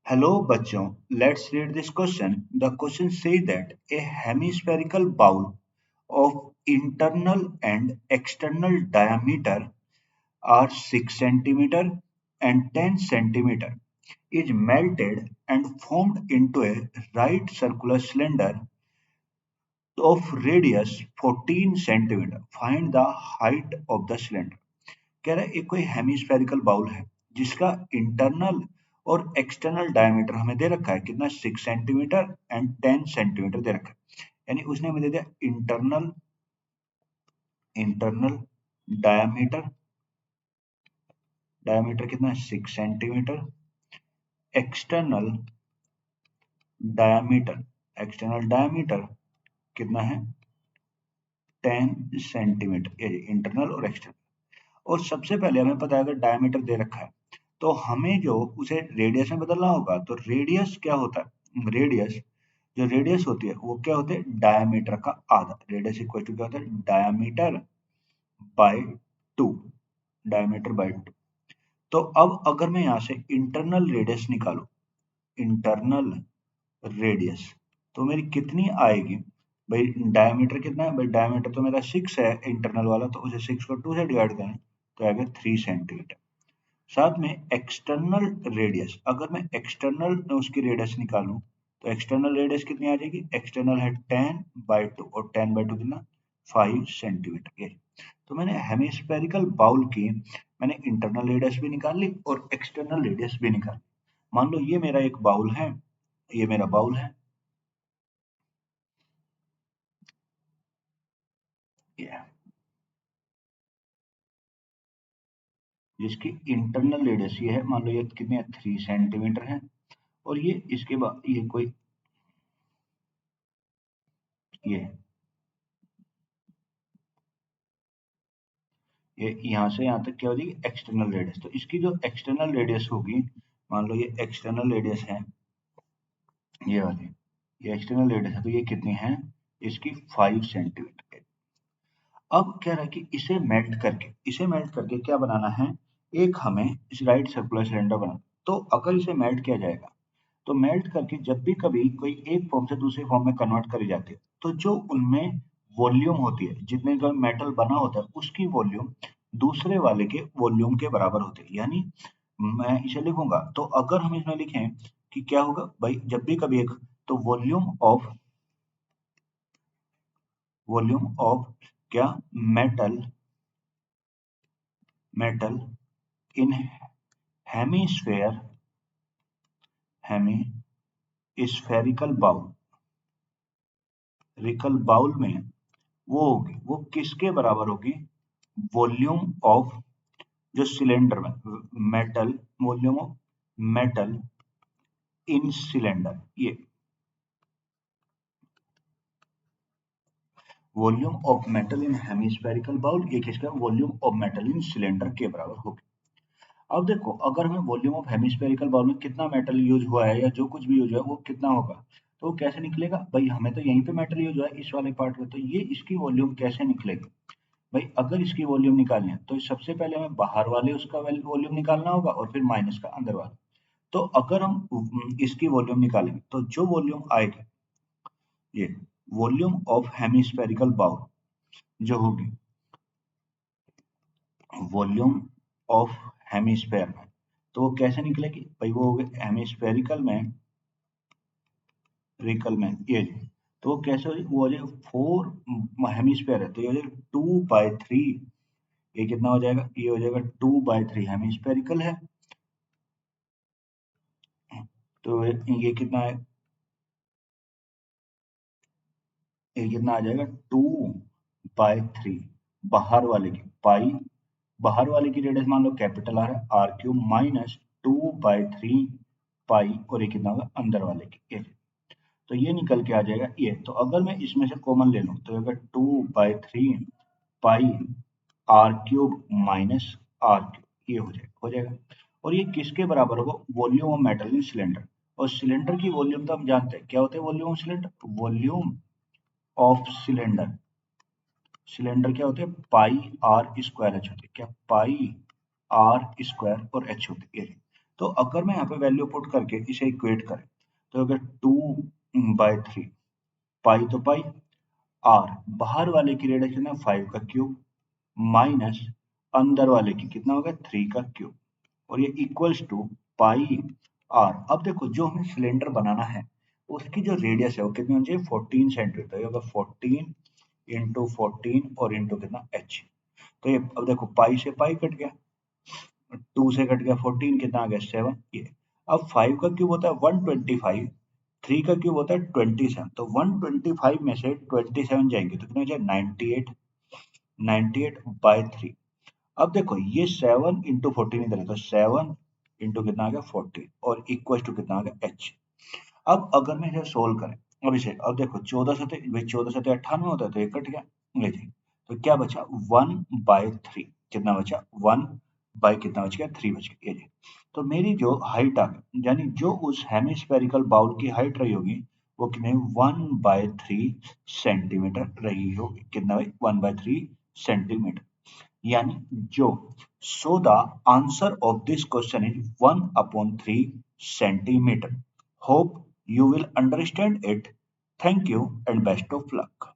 Hello bachon, let's read this question. The question says that a hemispherical bowl of internal and external diameter are 6 centimeter and 10 centimeter is melted and formed into a right circular cylinder of radius 14 centimeter. Find the height of the cylinder. कह रहा है एक कोई hemispherical bowl है जिसका internal और external diameter हमें दे रखा है कितना 6 सेंटीमीटर एंड 10 सेंटीमीटर दे रखा है यानी उसने हमें दे दिया इंटरनल इंटरनल डायमीटर डायमीटर कितना है 6 सेंटीमीटर एक्सटर्नल डायमीटर कितना है 10 सेंटीमीटर ये इंटरनल और एक्सटर्नल और सबसे पहले हमें पता है अगर डायमीटर दे रखा है तो हमें जो उसे रेडियस में बदलना होगा तो रेडियस क्या होता है रेडियस होती है वो क्या होता है डायमीटर का आधा रेडियस इक्वल टू क्या होता है डायमीटर बाय 2 डायमीटर बाय 2 तो अब अगर मैं यहाँ से इंटरनल रेडियस निकालू इंटरनल रेडियस तो मेरी कितनी आएगी भाई डायमीटर कितना है भाई डायमीटर तो मेरा 6 है इंटरनल वाला तो उसे 6 को 2 से डिवाइड करें तो आएगा 3 सेंटीमीटर साथ में एक्सटर्नल रेडियस अगर मैं एक्सटर्नल उसकी रेडियस निकालूं तो एक्सटर्नल रेडियस कितनी आ जाएगी एक्सटर्नल है 10/2 और 10/2 कितना 5 सेंटीमीटर ये तो मैंने हेमिस्फेरिकल बाउल की मैंने इंटरनल रेडियस भी निकाल ली और एक्सटर्नल रेडियस भी निकाल ली मान लो ये मेरा एक बाउल है ये मेरा बाउल है ये जिसकी इंटरनल रेडियस ये है मान लो ये कितनी है 3 सेंटीमीटर है और ये इसके बाद ये कोई ये ये यहाँ से यहाँ तक क्या हो जाएगी एक्सटर्नल रेडियस तो इसकी जो एक्सटर्नल रेडियस होगी मान लो ये एक्सटर्नल रेडियस है ये वाली ये एक्सटर्नल रेडियस है तो ये कितनी है इसकी 5 सेंटीमीटर अब क्या रहा कि इसे मेल्ट करके क्या बनाना है एक हमें इस राइट सर्कुलर सिलेंडर बनाना तो अगर इसे मेल्ट किया जाएगा तो मेल्ट करके जब भी कभी कोई एक फॉर्म से दूसरे फॉर्म में कन्वर्ट करी जाती है तो जो उनमें वॉल्यूम होती है जितने का मेटल बना होता है उसकी वॉल्यूम दूसरे वाले के वॉल्यूम के बराबर होती है यानी मैं इसे लिखूंगा तो अगर हम इसमें लिखें कि क्या होगा भाई जब भी कभी एक तो वॉल्यूम ऑफ क्या metal metal in hemisphere hemispherical bowl में वो होगी वो किसके बराबर होगी वॉल्यूम ऑफ जो सिलेंडर में metal volume of metal in cylinder ये volume of metal in hemispherical bowl ये किसका volume of metal in cylinder के बराबर होगी अब देखो अगर हमें वॉल्यूम ऑफ हेमिस्फेरिकल बाउल में कितना मेटल यूज हुआ है या जो कुछ भी यूज हुआ है वो कितना होगा तो वो कैसे निकलेगा भाई हमें तो यहीं पे मेटल यूज हुआ है इस वाले पार्ट में तो ये इसकी वॉल्यूम कैसे निकलेगी भाई अगर इसकी वॉल्यूम निकालनी है तो सबसे पहले हमें बाहर वाले उसका वॉल्यूम निकालना होगा और फिर माइनस का अंदर वाला तो अगर हम इसकी वॉल्यूम निकालेंगे तो जो वॉल्यूम आएगी ये वॉल्यूम ऑफ हेमिस्फेरिकल बाउल जो होगी वॉल्यूम ऑफ हेमिस्फेयर में तो वो कैसे निकलेगी भाई वो हो गए हेमिस्फेरिकल में रिकल में ये तो वो कैसे हो जाएगी वो हो जाएगा 4 हेमिस्फेयर है तो ये हो जाएगा 2/3 ये कितना हो जाएगा ये हो जाएगा 2/3 हेमिस्फेरिकल है तो ये कितना है ये कितना आ जाएगा 2/3 बाहर वाले की पाई बाहर वाले की रेडियस मान लो कैपिटल आर है r³ माइनस 2/3 पाई और ये कितना होगा अंदर वाले की ये तो ये निकल के आ जाएगा ये तो अगर मैं इसमें से कॉमन ले लूं तो अगर 2/3 पाई r³ माइनस r³ ये हो जाएगा और ये किसके बराबर होगा volume of metal in cylinder और सिलेंडर की वॉल्यूम तो हम जानते हैं क्या होता है volume of cylinder volume of cylinder क्या होते हैं पाई r² h होते हैं क्या पाई r² और h होते हैं तो अगर मैं यहाँ पे वैल्यू पुट करके इसे इक्वेट करें तो अगर 2/3 पाई तो पाई आर बाहर वाले की रेडियस कितना 5 का क्यूब माइनस अंदर वाले की कितना होगा 3 का क्यूब और ये इक्वल्स टू पाई आर। अब देखो जो हमें सिलेंडर बनाना है उसकी जो रेडियस है वो कितनी होनी चाहिए 14 सेंटीमीटर। ये होगा 14 इंटू 14 और इंटू कितना एच। तो ये अब देखो पाई से पाई कट गया, 2 से कट गया 14, कितना आ गया 7 ये। अब 5 का क्यूब होता है 125, 3 का क्यूब होता है 27, तो 125 में से 27 जाएंगे तो कितना हो जाए 98, 98/3। अब देखो ये 7 इंटू 14 इधर है तो 7 इंटू कितना आ गया 14 और इक्वल टू कितना आ गया एच। अब अगर मैं इसे सोल्व करें अब इसे, अब देखो 14 से तो भाई 14 से तो 98 होता है तो ये कट गया, ये जी तो क्या बचा 1/3, कितना बचा 1 बाय कितना बच गया 3 बच गया, ये जी। तो मेरी जो हाइट आ गई यानी जो उस हेमिस्फेरिकल बाउल की हाइट रही होगी वो कितने 1/3 सेंटीमीटर रही होगी, कितना भाई 1/3 सेंटीमीटर। यानी जो so the answer of this question is 1/3 centimeter. Hope you will understand it. Thank you and best of luck.